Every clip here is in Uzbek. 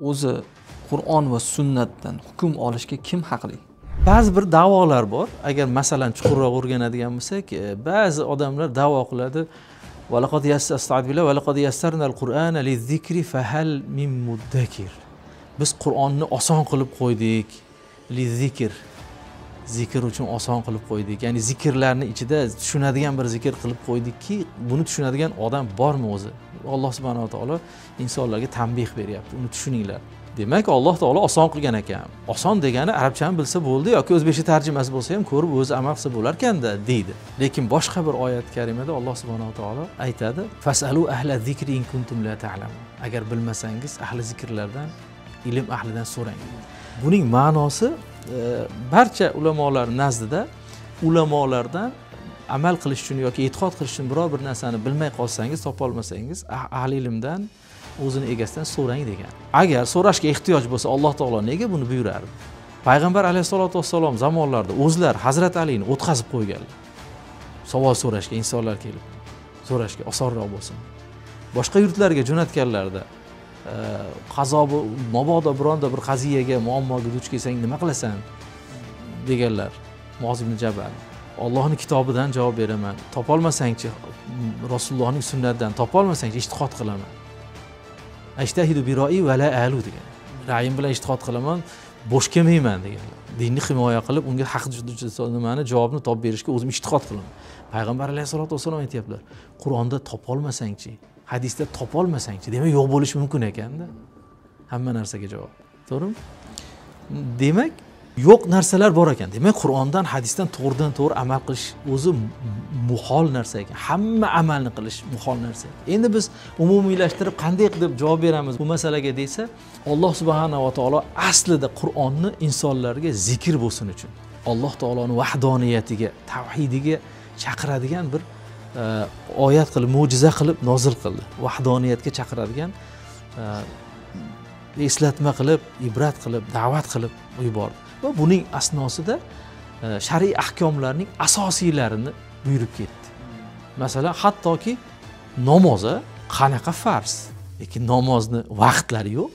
o'zi Qur'on va sunnatdan hukm olishga kim haqli? Ba'zi bir da'volar bor. Agar masalan chuqurroq o'rganadigan bo'lsak, ba'zi odamlar da'vo qiladi. Va laqad yassarnal Qur'ana liz-zikri fahal min muddakir. Biz Qur'onni oson qilib qo'ydik. Liz-zikr. Zikr uchun oson qilib qo'ydik. Ya'ni zikrlarning ichida tushunadigan bir zikr qilib qo'ydikki, buni tushunadigan odam bormi o'zi? Alloh subhanahu va taolo insonlarga tanbeh beryapti. Uni tushuninglar. Demak, Alloh taolo oson qilgan ekan. Oson degani arabchani bilsa bo'ldi yoki o'zbekcha tarjimasi bo'lsa ham ko'rib o'zi amal qilsa bo'lar ekanda deydi. Lekin boshqa bir oyat karimada Alloh subhanahu va taolo aytadi: "Fasalu ahla zikri in kuntum la ta'lamun." Agar bilmasangiz ahli zikrlardan, ilm ahlidan so'rang. Buning ma'nosi barcha ulamolar nazdida ulamolardan amal qilish uchun yoki e'tiqod qilish uchun biror bir narsani bilmay qolsangiz, topa olmasangiz, ahli ilmdan o'zini egasidan so'rang degan. Agar so'rashga ehtiyoj bo'lsa, Alloh taolo nega buni buyurardi? Payg'ambar alayhisolatu vassalom zamonlarida o'zlari Hazrat Alini o'tkazib qo'yganlar. Savol so'rashga insonlar kelib, so'rashga osonroq bo'lsin. Boshqa yurtlarga jo'natganlarda qazo mabodo bironda bir qaziyaga, muammoga duch kelsang nima qilasan deganlar. Muoz ibn Jabal Allohning kitobidan javob beraman. Topolmasangchi Rasulullohning sunnatidan topolmasangchi ijtihod qilaman. Ajtahidu bi ra'i va la alu degan. Ra'yim bilan ijtihod qilaman, bo'sh kelmayman deganlar. Dinni himoya qilib, unga haq nimani javobni topib berishga o'zim ijtihod qilaman. Payg'ambar alayhisolatu vasallam aytiblar, Qur'onda topolmasangchi, hadisda topolmasangchi, demak yo'q bo'lishi mumkin ekanda. Hamma narsaga javob. To'g'rimi? Demak, yo'q narsalar bor ekan. Demak, Qur'ondan, hadisdan to'g'ridan-to'g'ri amal qilish o'zi muhol narsa ekan. Hamma amalni qilish muhol narsa. Endi biz umumiylashtirib qanday qilib javob beramiz bu masalaga desa, Alloh subhanahu va taolo aslida Qur'onni insonlarga zikr bo'lsin uchun, Alloh taoloning vahdoniyatiga, tavhidiga chaqiradigan bir oyat qilib, mo'jiza qilib nozil qildi. Vahdoniyatga chaqiradigan eslatma qilib, ibrat qilib, da'vat qilib yubordi. Va buning asnosida shar'iy ahkomlarning asosiylarini buyurib ketdi. Masalan, hattoki namoz qanaqa farz, lekin namozni vaqtlari yo'q,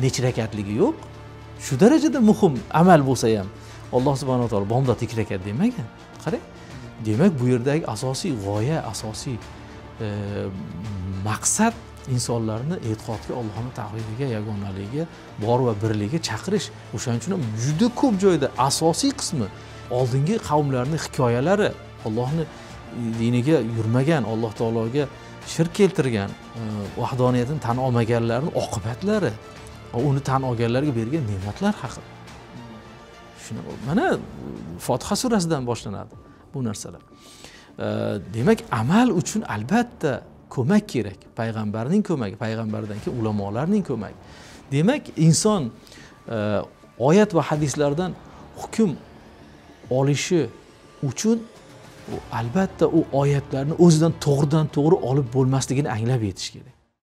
necha rakatligi yo'q. Shu darajada muhim amal bo'lsa ham Alloh subhanahu va taolo bomdod 2 rakat demagan. Qarang. Demak, bu yerdagi asosiy g'oya, asosiy maqsad insonlarni e'tiqodga, Allohning tavhidiga, yagonaligiga, bor va birligiga chaqirish. O'shaning uchun ham juda ko'p joyda asosiy qismi oldingi qavmlarning hikoyalari, Allohning diniga yurmagan, Alloh taologa shirk keltirgan, vahdoniyatini tan olmaganlarning oqibatlari, uni tan olganlarga bergan ne'matlar haqida. Shuni mana Fotiha surasidan boshlanadi bu narsalar. Demak, amal uchun albatta ko'mak kerak. Payg'ambarning ko'magi, payg'ambardan keyin ulamolarning ko'magi. Demak, inson oyat va hadislardan hukm olishi uchun albatta u oyatlarni o'zidan to'g'ridan to'g'ri olib bo'lmasligini anglab yetish kerak.